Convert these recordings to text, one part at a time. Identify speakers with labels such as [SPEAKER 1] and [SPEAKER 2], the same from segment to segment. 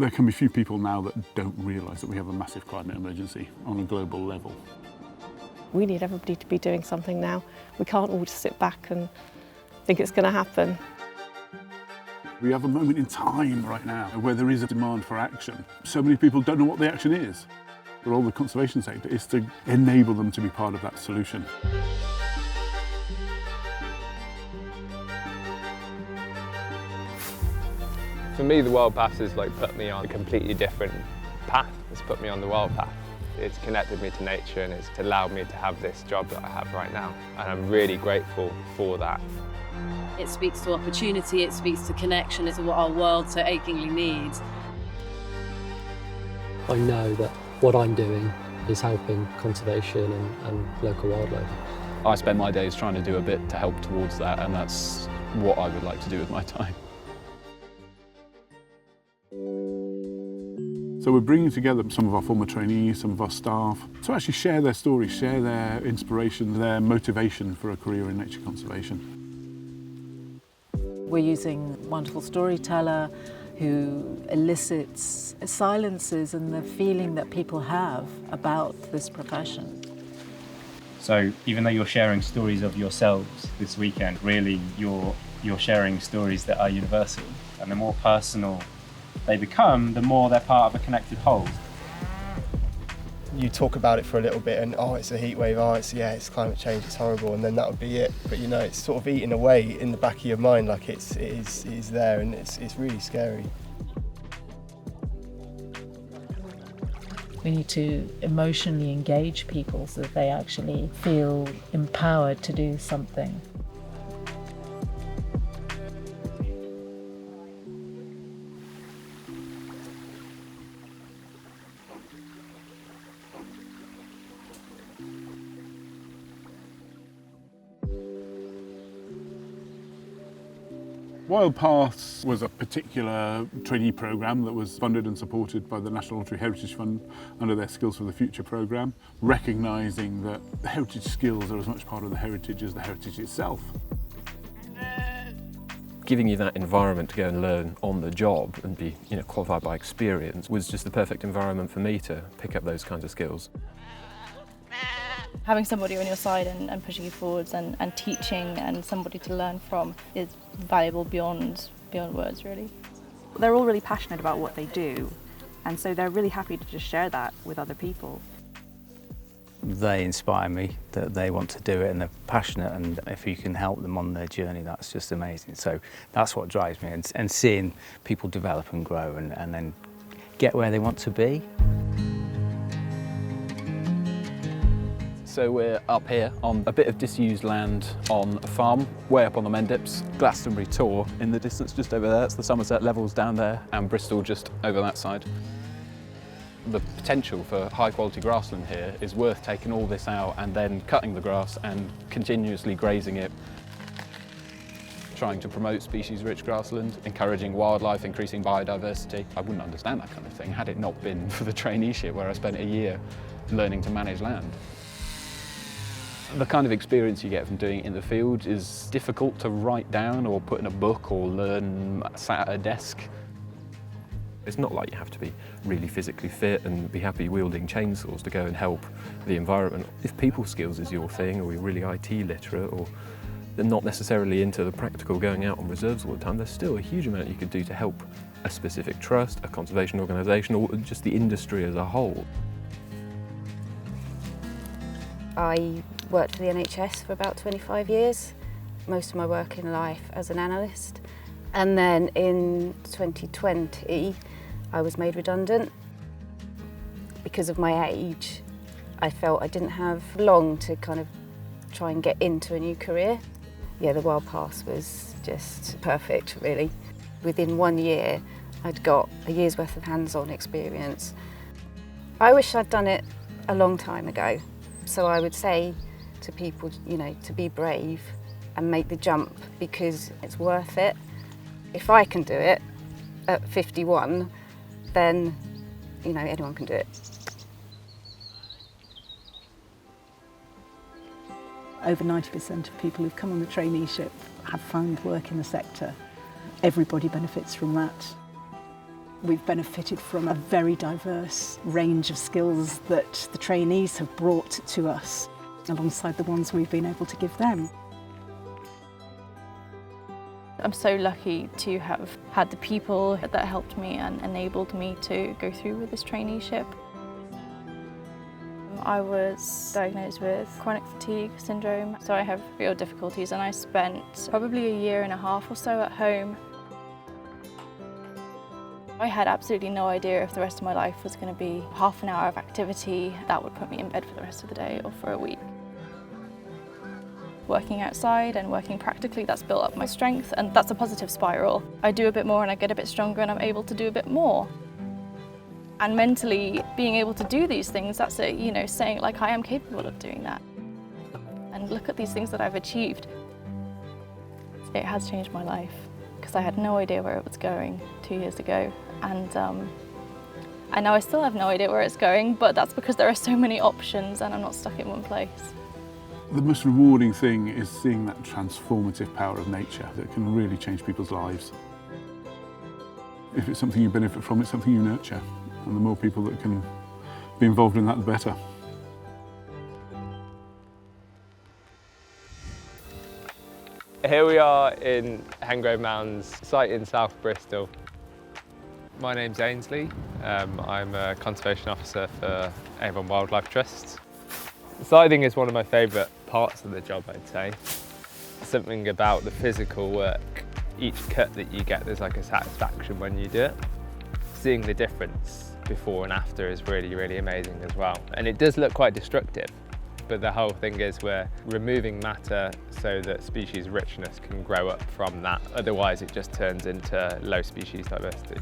[SPEAKER 1] There can be few people now that don't realise that we have a massive climate emergency on a global level.
[SPEAKER 2] We need everybody to be doing something now. We can't all just sit back and think it's going to happen.
[SPEAKER 1] We have a moment in time right now where there is a demand for action. So many people don't know what the action is. The role of the conservation sector is to enable them to be part of that solution.
[SPEAKER 3] For me, the Wild Path has put me on a completely different path. It's put me on the Wild Path. It's connected me to nature and it's allowed me to have this job that I have right now. And I'm really grateful for that.
[SPEAKER 4] It speaks to opportunity, it speaks to connection, it's what our world so achingly needs.
[SPEAKER 5] I know that what I'm doing is helping conservation and local wildlife.
[SPEAKER 6] I spend my days trying to do a bit to help towards that, and that's what I would like to do with my time.
[SPEAKER 1] So we're bringing together some of our former trainees, some of our staff, to actually share their stories, share their inspiration, their motivation for a career in nature conservation.
[SPEAKER 7] We're using a wonderful storyteller who elicits silences and the feeling that people have about this profession.
[SPEAKER 8] So even though you're sharing stories of yourselves this weekend, really you're sharing stories that are universal. And the more personal they become, the more they're part of a connected whole.
[SPEAKER 9] You talk about it for a little bit and, oh, it's a heat wave, oh, it's climate change, it's horrible, and then that would be it. But you know, it's sort of eating away in the back of your mind, like it is there, and it's really scary.
[SPEAKER 7] We need to emotionally engage people so that they actually feel empowered to do something.
[SPEAKER 1] Wild Paths was a particular trainee programme that was funded and supported by the National Auditory Heritage Fund under their Skills for the Future programme, recognising that the heritage skills are as much part of the heritage as the heritage itself.
[SPEAKER 6] Giving you that environment to go and learn on the job and be qualified by experience was just the perfect environment for me to pick up those kinds of skills.
[SPEAKER 10] Having somebody on your side and pushing you forwards and teaching and somebody to learn from is valuable beyond words, really.
[SPEAKER 11] They're all really passionate about what they do, and so they're really happy to just share that with other people.
[SPEAKER 12] They inspire me, that they want to do it and they're passionate, and if you can help them on their journey, that's just amazing. So that's what drives me, and seeing people develop and grow and then get where they want to be.
[SPEAKER 6] So we're up here on a bit of disused land on a farm, way up on the Mendips. Glastonbury Tor in the distance just over there, that's the Somerset Levels down there, and Bristol just over that side. The potential for high quality grassland here is worth taking all this out and then cutting the grass and continuously grazing it. Trying to promote species-rich grassland, encouraging wildlife, increasing biodiversity. I wouldn't understand that kind of thing had it not been for the traineeship where I spent a year learning to manage land. The kind of experience you get from doing it in the field is difficult to write down or put in a book or learn sat at a desk. It's not like you have to be really physically fit and be happy wielding chainsaws to go and help the environment. If people skills is your thing, or you're really IT literate, or they're not necessarily into the practical going out on reserves all the time, there's still a huge amount you could do to help a specific trust, a conservation organisation, or just the industry as a whole.
[SPEAKER 13] I worked for the NHS for about 25 years, most of my working life as an analyst. And then in 2020, I was made redundant. Because of my age, I felt I didn't have long to kind of try and get into a new career. Yeah, the Wild Path was just perfect, really. Within 1 year, I'd got a year's worth of hands-on experience. I wish I'd done it a long time ago. So I would say to people, to be brave and make the jump, because it's worth it. If I can do it at 51, then, anyone can do it.
[SPEAKER 7] Over 90% of people who've come on the traineeship have found work in the sector. Everybody benefits from that. We've benefited from a very diverse range of skills that the trainees have brought to us, alongside the ones we've been able to give them.
[SPEAKER 10] I'm so lucky to have had the people that helped me and enabled me to go through with this traineeship. I was diagnosed with chronic fatigue syndrome, so I have real difficulties, and I spent probably a year and a half or so at home. I had absolutely no idea if the rest of my life was going to be half an hour of activity that would put me in bed for the rest of the day or for a week. Working outside and working practically, that's built up my strength, and that's a positive spiral. I do a bit more and I get a bit stronger and I'm able to do a bit more. And mentally being able to do these things, that's it, you know, saying like I am capable of doing that. And look at these things that I've achieved. It has changed my life because I had no idea where it was going 2 years ago. And I know I still have no idea where it's going, but that's because there are so many options and I'm not stuck in one place.
[SPEAKER 1] The most rewarding thing is seeing that transformative power of nature that can really change people's lives. If it's something you benefit from, it's something you nurture. And the more people that can be involved in that, the better.
[SPEAKER 3] Here we are in Hengrove Mounds site in South Bristol. My name's Ainsley. I'm a conservation officer for Avon Wildlife Trust. Sighting is one of my favourite parts of the job, I'd say. Something about the physical work. Each cut that you get, there's like a satisfaction when you do it. Seeing the difference before and after is really, really amazing as well. And it does look quite destructive, but the whole thing is we're removing matter so that species richness can grow up from that. Otherwise it just turns into low species diversity.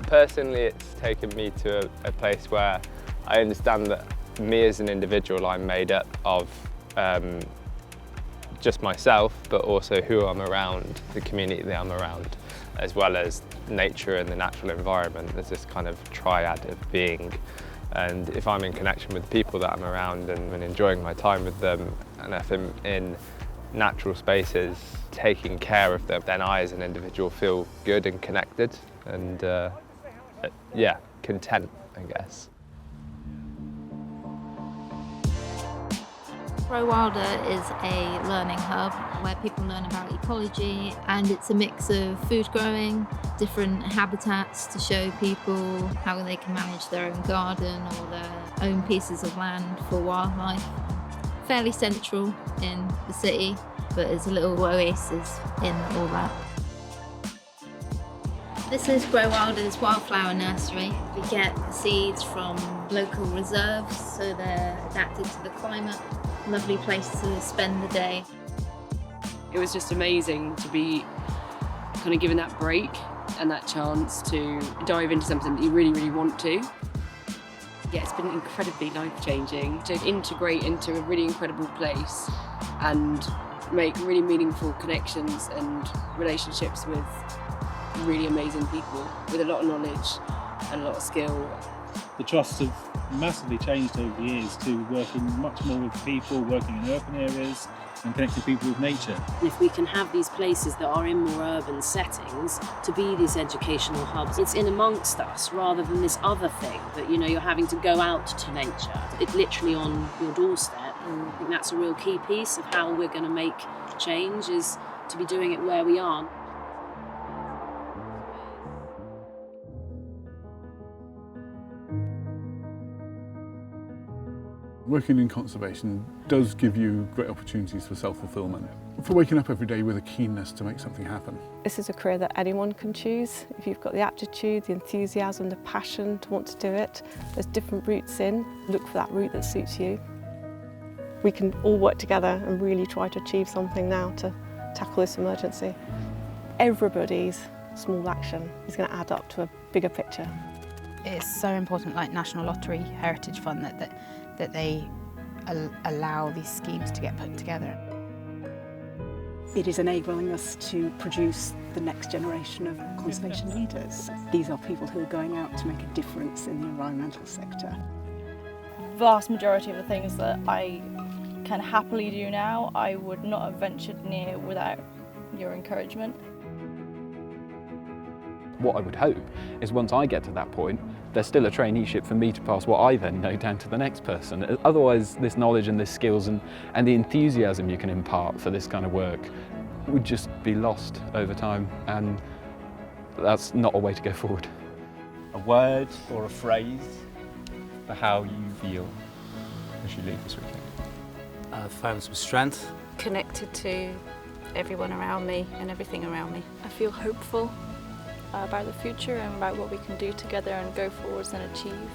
[SPEAKER 3] Personally, it's taken me to a place where I understand that me as an individual, I'm made up of just myself, but also who I'm around, the community that I'm around, as well as nature and the natural environment. There's this kind of triad of being. And if I'm in connection with the people that I'm around and enjoying my time with them, and if I'm in natural spaces, taking care of them, then I as an individual feel good and connected and yeah, content, I guess.
[SPEAKER 14] Grow Wilder is a learning hub where people learn about ecology, and it's a mix of food growing, different habitats to show people how they can manage their own garden or their own pieces of land for wildlife. Fairly central in the city, but it's a little oasis in all that. This is Grow Wilder's wildflower nursery. We get the seeds from local reserves, so they're adapted to the climate. Lovely place to spend the day.
[SPEAKER 4] It was just amazing to be kind of given that break and that chance to dive into something that you really, really want to. Yeah, it's been incredibly life-changing to integrate into a really incredible place and make really meaningful connections and relationships with really amazing people with a lot of knowledge and a lot of skill.
[SPEAKER 15] The trusts have massively changed over the years to working much more with people, working in urban areas and connecting people with nature.
[SPEAKER 4] If we can have these places that are in more urban settings to be these educational hubs, it's in amongst us rather than this other thing that, you know, you're having to go out to nature. It's literally on your doorstep, and I think that's a real key piece of how we're going to make change, is to be doing it where we are.
[SPEAKER 1] Working in conservation does give you great opportunities for self-fulfillment, for waking up every day with a keenness to make something happen.
[SPEAKER 2] This is a career that anyone can choose. If you've got the aptitude, the enthusiasm, the passion to want to do it, there's different routes in. Look for that route that suits you. We can all work together and really try to achieve something now to tackle this emergency. Everybody's small action is going to add up to a bigger picture.
[SPEAKER 16] It's so important, like National Lottery Heritage Fund, that they allow these schemes to get put together.
[SPEAKER 7] It is enabling us to produce the next generation of conservation leaders. These are people who are going out to make a difference in the environmental sector.
[SPEAKER 10] Vast majority of the things that I can happily do now, I would not have ventured near without your encouragement.
[SPEAKER 6] What I would hope is once I get to that point, there's still a traineeship for me to pass what I then know down to the next person. Otherwise, this knowledge and this skills and the enthusiasm you can impart for this kind of work would just be lost over time, and that's not a way to go forward.
[SPEAKER 8] A word or a phrase for how you feel as you leave this weekend?
[SPEAKER 12] Found some strength.
[SPEAKER 13] Connected to everyone around me and everything around me.
[SPEAKER 10] I feel hopeful about the future and about what we can do together and go forwards and achieve.